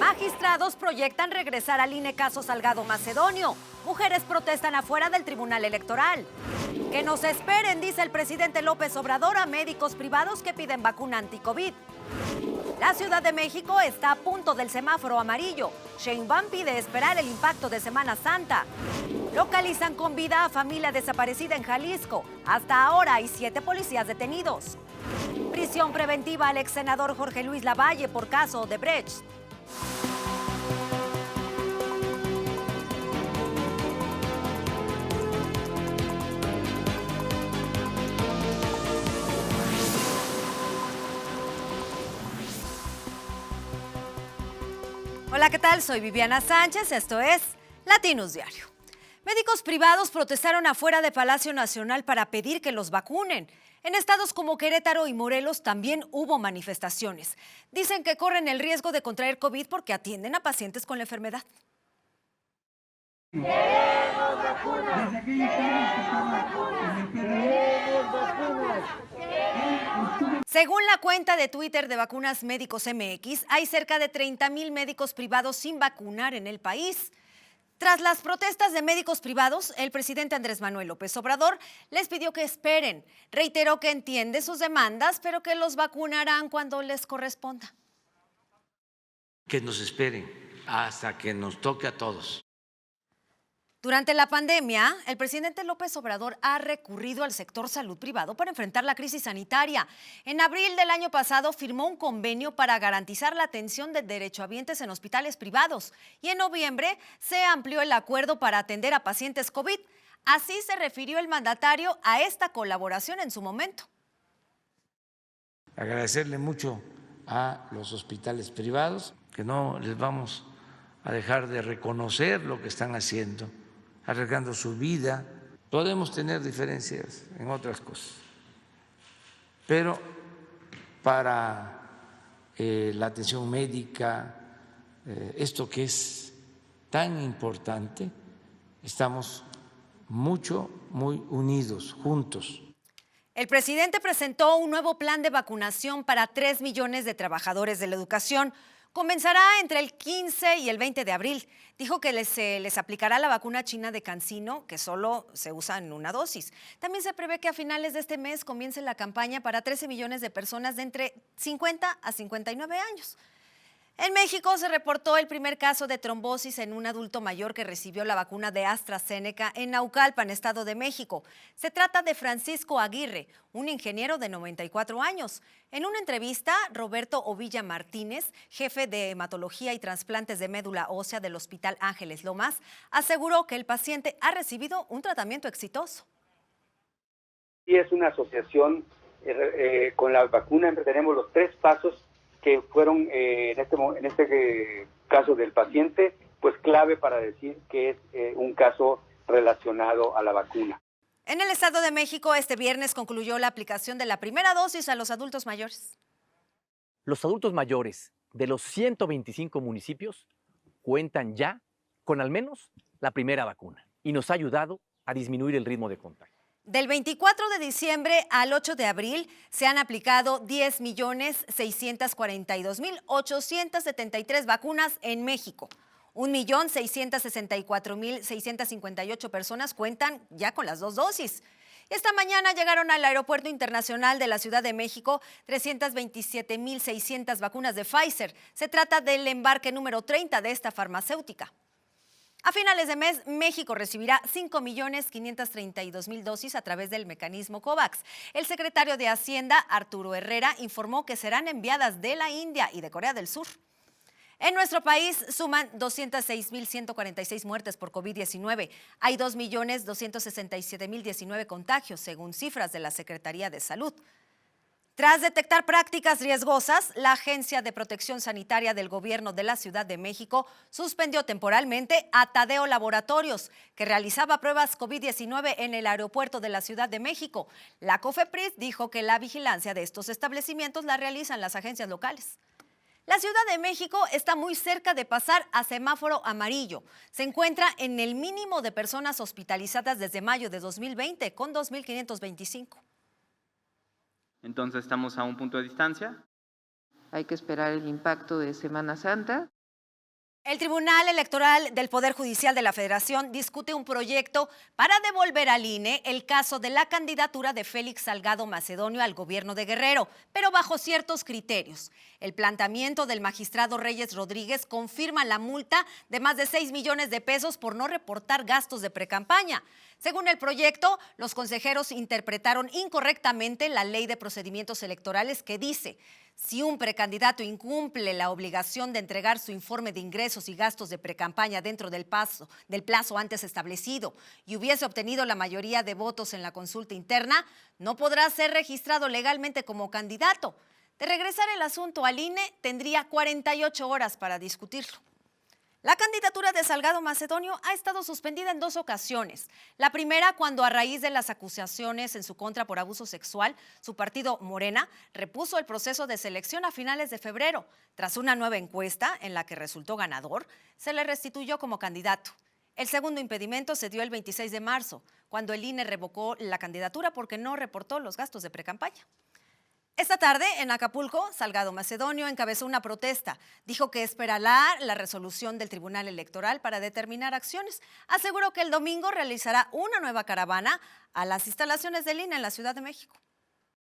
Magistrados proyectan regresar al INE caso Salgado Macedonio. Mujeres protestan afuera del Tribunal Electoral. Que nos esperen, dice el presidente López Obrador a médicos privados que piden vacuna anti-COVID. La Ciudad de México está a punto del semáforo amarillo. Sheinbaum pide esperar el impacto de Semana Santa. Localizan con vida a familia desaparecida en Jalisco. Hasta ahora hay 7 policías detenidos. Prisión preventiva al ex senador Jorge Luis Lavalle por caso Odebrecht. Hola, ¿qué tal? Soy Viviana Sánchez, esto es Latinos Diario. Médicos privados protestaron afuera de Palacio Nacional para pedir que los vacunen. En estados como Querétaro y Morelos también hubo manifestaciones. Dicen que corren el riesgo de contraer COVID porque atienden a pacientes con la enfermedad. ¡Queremos vacunas! ¡Queremos vacunas! Según la cuenta de Twitter de Vacunas Médicos MX, hay cerca de 30,000 médicos privados sin vacunar en el país. Tras las protestas de médicos privados, el presidente Andrés Manuel López Obrador les pidió que esperen. Reiteró que entiende sus demandas, pero que los vacunarán cuando les corresponda. Que nos esperen hasta que nos toque a todos. Durante la pandemia, el presidente López Obrador ha recurrido al sector salud privado para enfrentar la crisis sanitaria. En abril del año pasado firmó un convenio para garantizar la atención de derechohabientes en hospitales privados y en noviembre se amplió el acuerdo para atender a pacientes COVID. Así se refirió el mandatario a esta colaboración en su momento. Agradecerle mucho a los hospitales privados, que no les vamos a dejar de reconocer lo que están haciendo, arriesgando su vida. Podemos tener diferencias en otras cosas, pero para la atención médica, esto que es tan importante, estamos muy unidos, juntos. El presidente presentó un nuevo plan de vacunación para 3 millones de trabajadores de la educación. Comenzará entre el 15 y el 20 de abril. Dijo que les aplicará la vacuna china de CanSino, que solo se usa en una dosis. También se prevé que a finales de este mes comience la campaña para 13 millones de personas de entre 50 a 59 años. En México se reportó el primer caso de trombosis en un adulto mayor que recibió la vacuna de AstraZeneca en Naucalpan, Estado de México. Se trata de Francisco Aguirre, un ingeniero de 94 años. En una entrevista, Roberto Ovilla Martínez, jefe de hematología y trasplantes de médula ósea del Hospital Ángeles Lomas, aseguró que el paciente ha recibido un tratamiento exitoso. Y es una asociación con la vacuna, tenemos los 3 pasos que fueron en este caso del paciente, pues clave para decir que es un caso relacionado a la vacuna. En el Estado de México, este viernes concluyó la aplicación de la primera dosis a los adultos mayores. Los adultos mayores de los 125 municipios cuentan ya con al menos la primera vacuna y nos ha ayudado a disminuir el ritmo de contagio. Del 24 de diciembre al 8 de abril se han aplicado 10,642,873 vacunas en México. 1,664,658 personas cuentan ya con las 2 dosis. Esta mañana llegaron al Aeropuerto Internacional de la Ciudad de México 327,600 vacunas de Pfizer. Se trata del embarque número 30 de esta farmacéutica. A finales de mes, México recibirá 5,532,000 dosis a través del mecanismo COVAX. El secretario de Hacienda, Arturo Herrera, informó que serán enviadas de la India y de Corea del Sur. En nuestro país suman 206,146 muertes por COVID-19. Hay 2,267,019 contagios, según cifras de la Secretaría de Salud. Tras detectar prácticas riesgosas, la Agencia de Protección Sanitaria del Gobierno de la Ciudad de México suspendió temporalmente a Tadeo Laboratorios, que realizaba pruebas COVID-19 en el aeropuerto de la Ciudad de México. La COFEPRIS dijo que la vigilancia de estos establecimientos la realizan las agencias locales. La Ciudad de México está muy cerca de pasar a semáforo amarillo. Se encuentra en el mínimo de personas hospitalizadas desde mayo de 2020, con 2,525. Entonces estamos a un punto de distancia. Hay que esperar el impacto de Semana Santa. El Tribunal Electoral del Poder Judicial de la Federación discute un proyecto para devolver al INE el caso de la candidatura de Félix Salgado Macedonio al gobierno de Guerrero, pero bajo ciertos criterios. El planteamiento del magistrado Reyes Rodríguez confirma la multa de más de 6 millones de pesos por no reportar gastos de precampaña. Según el proyecto, los consejeros interpretaron incorrectamente la Ley de Procedimientos Electorales que dice: si un precandidato incumple la obligación de entregar su informe de ingresos y gastos de precampaña dentro del plazo antes establecido y hubiese obtenido la mayoría de votos en la consulta interna, no podrá ser registrado legalmente como candidato. De regresar el asunto al INE, tendría 48 horas para discutirlo. La candidatura de Salgado Macedonio ha estado suspendida en 2 ocasiones. La primera, cuando a raíz de las acusaciones en su contra por abuso sexual, su partido Morena repuso el proceso de selección a finales de febrero. Tras una nueva encuesta en la que resultó ganador, se le restituyó como candidato. El segundo impedimento se dio el 26 de marzo, cuando el INE revocó la candidatura porque no reportó los gastos de precampaña. Esta tarde, en Acapulco, Salgado Macedonio encabezó una protesta. Dijo que esperará la resolución del Tribunal Electoral para determinar acciones. Aseguró que el domingo realizará una nueva caravana a las instalaciones del INE en la Ciudad de México.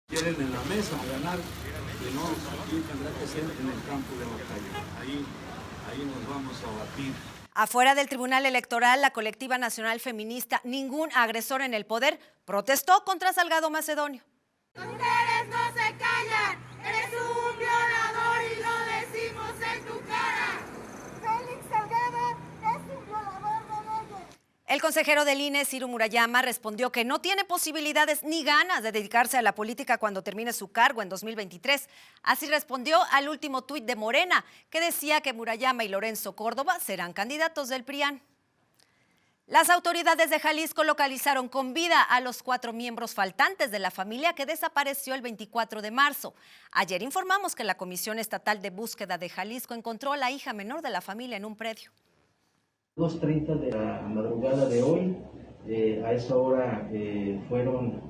Quieren en la mesa ganar, que no, aquí tendrá que ser en el campo de batalla. Ahí nos vamos a batir. Afuera del Tribunal Electoral, la colectiva nacional feminista Ningún Agresor en el Poder protestó contra Salgado Macedonio. Ustedes no se callan, eres un violador y lo decimos en tu cara. Félix Salgado es un violador de leyes. El consejero del INE, Ciro Murayama, respondió que no tiene posibilidades ni ganas de dedicarse a la política cuando termine su cargo en 2023. Así respondió al último tuit de Morena, que decía que Murayama y Lorenzo Córdoba serán candidatos del PRIAN. Las autoridades de Jalisco localizaron con vida a los 4 miembros faltantes de la familia que desapareció el 24 de marzo. Ayer informamos que la Comisión Estatal de Búsqueda de Jalisco encontró a la hija menor de la familia en un predio. 2:30 de la madrugada de hoy, a esa hora fueron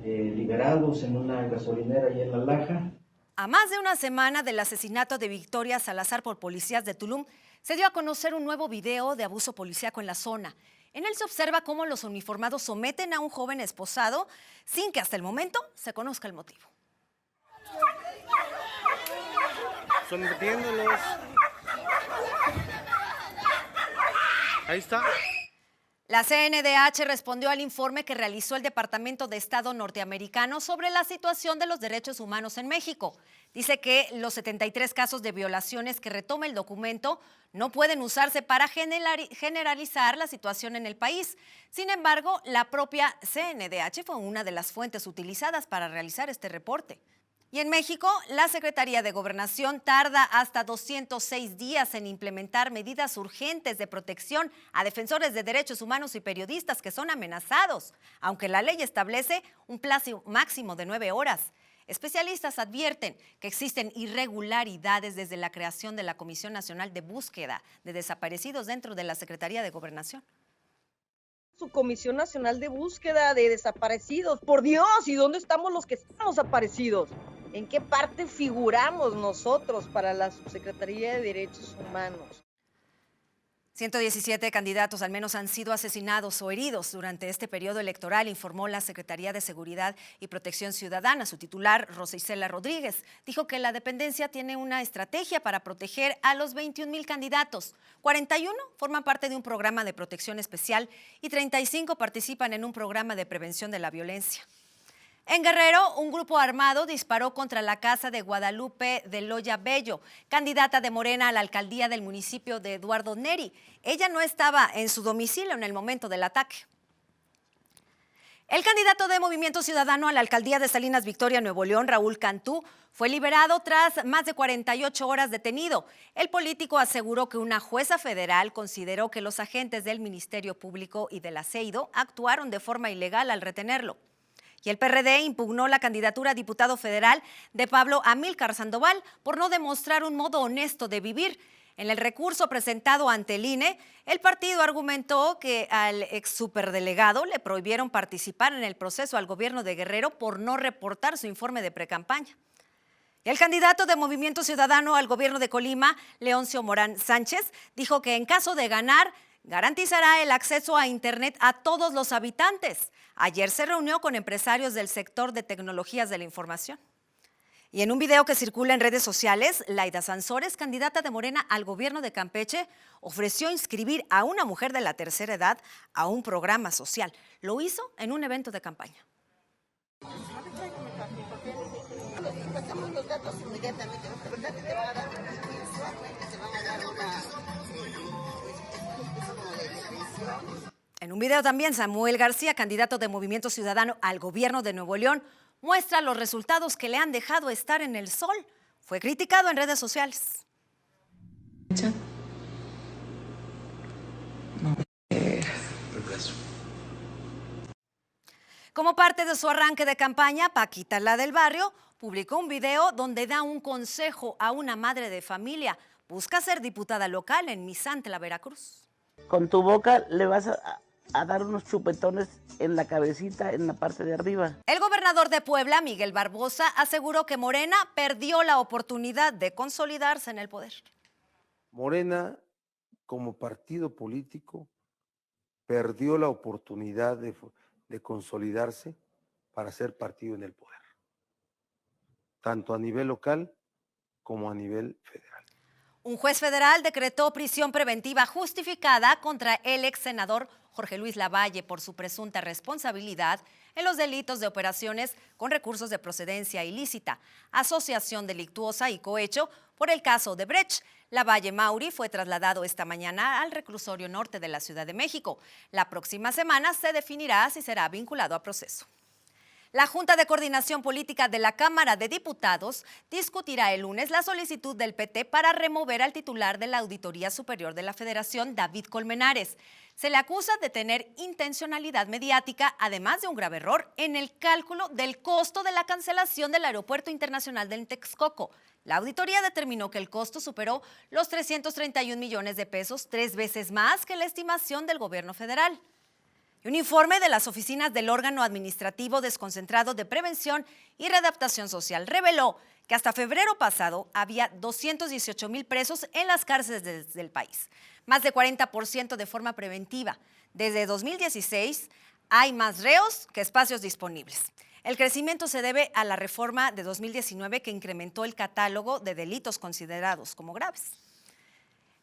liberados en una gasolinera ahí en La Laja. A más de una semana del asesinato de Victoria Salazar por policías de Tulum, se dio a conocer un nuevo video de abuso policíaco en la zona. En él se observa cómo los uniformados someten a un joven esposado sin que hasta el momento se conozca el motivo. Sometiéndolos. Ahí está. La CNDH respondió al informe que realizó el Departamento de Estado norteamericano sobre la situación de los derechos humanos en México. Dice que los 73 casos de violaciones que retoma el documento no pueden usarse para generalizar la situación en el país. Sin embargo, la propia CNDH fue una de las fuentes utilizadas para realizar este reporte. Y en México, la Secretaría de Gobernación tarda hasta 206 días en implementar medidas urgentes de protección a defensores de derechos humanos y periodistas que son amenazados, aunque la ley establece un plazo máximo de 9 horas. Especialistas advierten que existen irregularidades desde la creación de la Comisión Nacional de Búsqueda de Desaparecidos dentro de la Secretaría de Gobernación. Su Comisión Nacional de Búsqueda de Desaparecidos. Por Dios, ¿y dónde estamos los que estamos desaparecidos? ¿En qué parte figuramos nosotros para la Subsecretaría de Derechos Humanos? 117 candidatos al menos han sido asesinados o heridos durante este periodo electoral, informó la Secretaría de Seguridad y Protección Ciudadana. Su titular, Rosa Isela Rodríguez, dijo que la dependencia tiene una estrategia para proteger a los 21,000 candidatos. 41 forman parte de un programa de protección especial y 35 participan en un programa de prevención de la violencia. En Guerrero, un grupo armado disparó contra la casa de Guadalupe de Loya Bello, candidata de Morena a la alcaldía del municipio de Eduardo Neri. Ella no estaba en su domicilio en el momento del ataque. El candidato de Movimiento Ciudadano a la alcaldía de Salinas Victoria, Nuevo León, Raúl Cantú, fue liberado tras más de 48 horas detenido. El político aseguró que una jueza federal consideró que los agentes del Ministerio Público y del Aceido actuaron de forma ilegal al retenerlo. Y el PRD impugnó la candidatura a diputado federal de Pablo Amílcar Sandoval por no demostrar un modo honesto de vivir. En el recurso presentado ante el INE, el partido argumentó que al ex superdelegado le prohibieron participar en el proceso al gobierno de Guerrero por no reportar su informe de precampaña. Y el candidato de Movimiento Ciudadano al gobierno de Colima, Leoncio Morán Sánchez, dijo que en caso de ganar, garantizará el acceso a Internet a todos los habitantes. Ayer se reunió con empresarios del sector de tecnologías de la información. Y en un video que circula en redes sociales, Laida Sansores, candidata de Morena al gobierno de Campeche, ofreció inscribir a una mujer de la tercera edad a un programa social. Lo hizo en un evento de campaña. Pasamos los datos inmediatamente, ¿verdad? Te van a dar te van a dar una En un video también, Samuel García, candidato de Movimiento Ciudadano al gobierno de Nuevo León, muestra los resultados que le han dejado estar en el sol. Fue criticado en redes sociales. Como parte de su arranque de campaña, Paquita, la del barrio, publicó un video donde da un consejo a una madre de familia. Busca ser diputada local en Misantla, Veracruz. Con tu boca le vas a dar unos chupetones en la cabecita, en la parte de arriba. El gobernador de Puebla, Miguel Barbosa, aseguró que Morena perdió la oportunidad de consolidarse en el poder. Morena, como partido político, perdió la oportunidad de consolidarse para ser partido en el poder, tanto a nivel local como a nivel federal. Un juez federal decretó prisión preventiva justificada contra el ex senador Jorge Luis Lavalle por su presunta responsabilidad en los delitos de operaciones con recursos de procedencia ilícita, asociación delictuosa y cohecho por el caso de Brecht. Lavalle Mauri fue trasladado esta mañana al reclusorio norte de la Ciudad de México. La próxima semana se definirá si será vinculado a proceso. La Junta de Coordinación Política de la Cámara de Diputados discutirá el lunes la solicitud del PT para remover al titular de la Auditoría Superior de la Federación, David Colmenares. Se le acusa de tener intencionalidad mediática, además de un grave error en el cálculo del costo de la cancelación del Aeropuerto Internacional de Texcoco. La auditoría determinó que el costo superó los 331 millones de pesos, 3 veces más que la estimación del gobierno federal. Un informe de las oficinas del órgano administrativo desconcentrado de prevención y readaptación social reveló que hasta febrero pasado había 218,000 presos en las cárceles del país, más de 40% de forma preventiva. Desde 2016 hay más reos que espacios disponibles. El crecimiento se debe a la reforma de 2019 que incrementó el catálogo de delitos considerados como graves.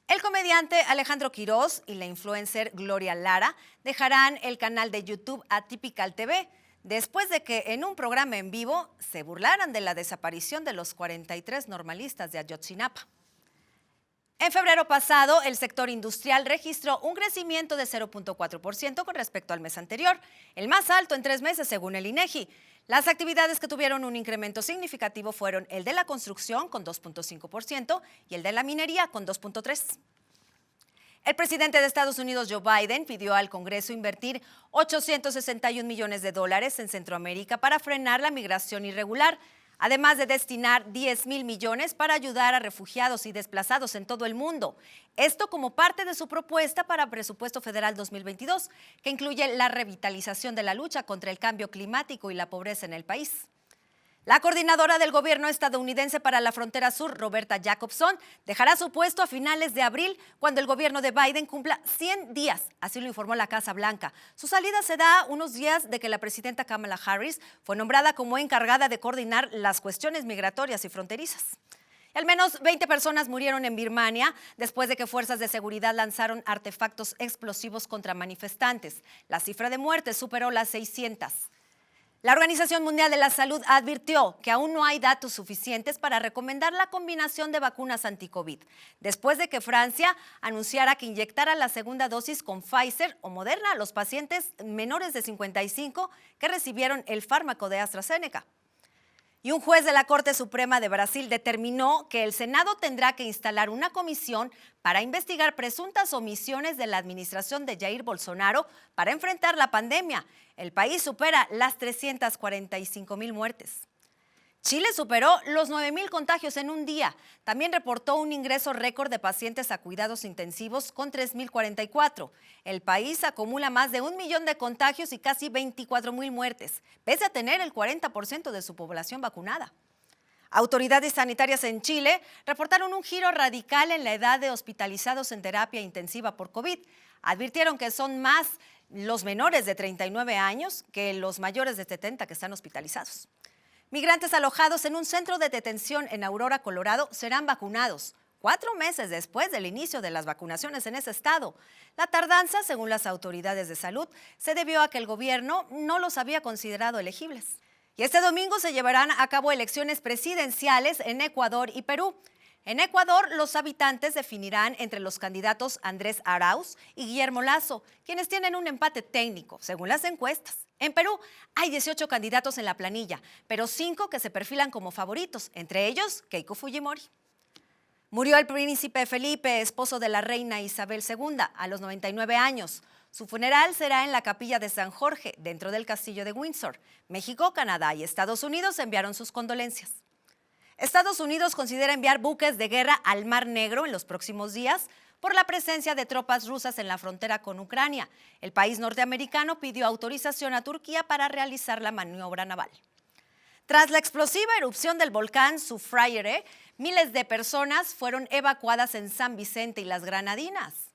El comediante Alejandro Quirós y la influencer Gloria Lara dejarán el canal de YouTube Atypical TV después de que en un programa en vivo se burlaran de la desaparición de los 43 normalistas de Ayotzinapa. En febrero pasado, el sector industrial registró un crecimiento de 0.4% con respecto al mes anterior, el más alto en 3 meses según el INEGI. Las actividades que tuvieron un incremento significativo fueron el de la construcción con 2.5% y el de la minería con 2.3%. El presidente de Estados Unidos, Joe Biden, pidió al Congreso invertir $861 millones en Centroamérica para frenar la migración irregular, además de destinar 10,000 millones para ayudar a refugiados y desplazados en todo el mundo. Esto como parte de su propuesta para Presupuesto Federal 2022, que incluye la revitalización de la lucha contra el cambio climático y la pobreza en el país. La coordinadora del gobierno estadounidense para la frontera sur, Roberta Jacobson, dejará su puesto a finales de abril cuando el gobierno de Biden cumpla 100 días, así lo informó la Casa Blanca. Su salida se da unos días de que la presidenta Kamala Harris fue nombrada como encargada de coordinar las cuestiones migratorias y fronterizas. Al menos 20 personas murieron en Birmania después de que fuerzas de seguridad lanzaron artefactos explosivos contra manifestantes. La cifra de muertes superó las 600. La Organización Mundial de la Salud advirtió que aún no hay datos suficientes para recomendar la combinación de vacunas anti-COVID, después de que Francia anunciara que inyectara la segunda dosis con Pfizer o Moderna a los pacientes menores de 55 que recibieron el fármaco de AstraZeneca. Y un juez de la Corte Suprema de Brasil determinó que el Senado tendrá que instalar una comisión para investigar presuntas omisiones de la administración de Jair Bolsonaro para enfrentar la pandemia. El país supera las 345,000 muertes. Chile superó los 9,000 contagios en un día. También reportó un ingreso récord de pacientes a cuidados intensivos con 3,044. El país acumula más de 1 millón de contagios y casi 24,000 muertes, pese a tener el 40% de su población vacunada. Autoridades sanitarias en Chile reportaron un giro radical en la edad de hospitalizados en terapia intensiva por COVID. Advirtieron que son más los menores de 39 años que los mayores de 70 que están hospitalizados. Migrantes alojados en un centro de detención en Aurora, Colorado, serán vacunados 4 meses después del inicio de las vacunaciones en ese estado. La tardanza, según las autoridades de salud, se debió a que el gobierno no los había considerado elegibles. Y este domingo se llevarán a cabo elecciones presidenciales en Ecuador y Perú. En Ecuador, los habitantes definirán entre los candidatos Andrés Arauz y Guillermo Lasso, quienes tienen un empate técnico, según las encuestas. En Perú hay 18 candidatos en la planilla, pero 5 que se perfilan como favoritos, entre ellos Keiko Fujimori. Murió el príncipe Felipe, esposo de la reina Isabel II, a los 99 años. Su funeral será en la capilla de San Jorge, dentro del castillo de Windsor. México, Canadá y Estados Unidos enviaron sus condolencias. Estados Unidos considera enviar buques de guerra al Mar Negro en los próximos días por la presencia de tropas rusas en la frontera con Ucrania. El país norteamericano pidió autorización a Turquía para realizar la maniobra naval. Tras la explosiva erupción del volcán Soufriere, miles de personas fueron evacuadas en San Vicente y las Granadinas.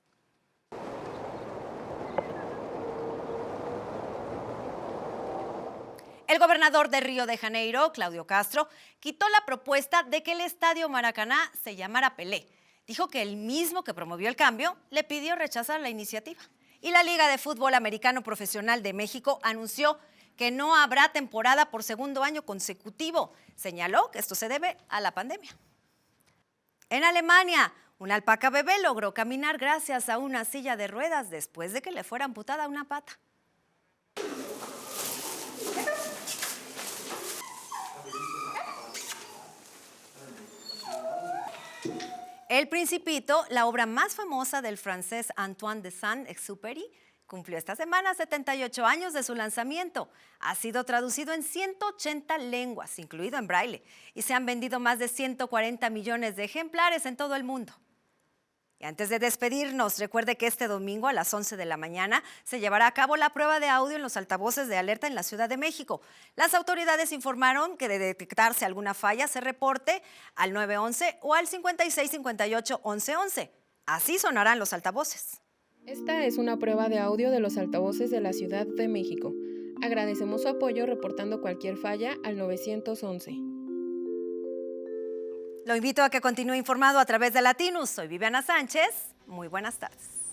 El gobernador de Río de Janeiro, Claudio Castro, quitó la propuesta de que el Estadio Maracaná se llamara Pelé. Dijo que el mismo que promovió el cambio le pidió rechazar la iniciativa. Y la Liga de Fútbol Americano Profesional de México anunció que no habrá temporada por segundo año consecutivo. Señaló que esto se debe a la pandemia. En Alemania, una alpaca bebé logró caminar gracias a una silla de ruedas después de que le fuera amputada una pata. El Principito, la obra más famosa del francés Antoine de Saint-Exupéry, cumplió esta semana 78 años de su lanzamiento. Ha sido traducido en 180 lenguas, incluido en braille, y se han vendido más de 140 millones de ejemplares en todo el mundo. Y antes de despedirnos, recuerde que este domingo a las 11 de la mañana se llevará a cabo la prueba de audio en los altavoces de alerta en la Ciudad de México. Las autoridades informaron que de detectarse alguna falla se reporte al 911 o al 5658-1111. Así sonarán los altavoces. Esta es una prueba de audio de los altavoces de la Ciudad de México. Agradecemos su apoyo reportando cualquier falla al 911. Lo invito a que continúe informado a través de Latinus. Soy Viviana Sánchez. Muy buenas tardes.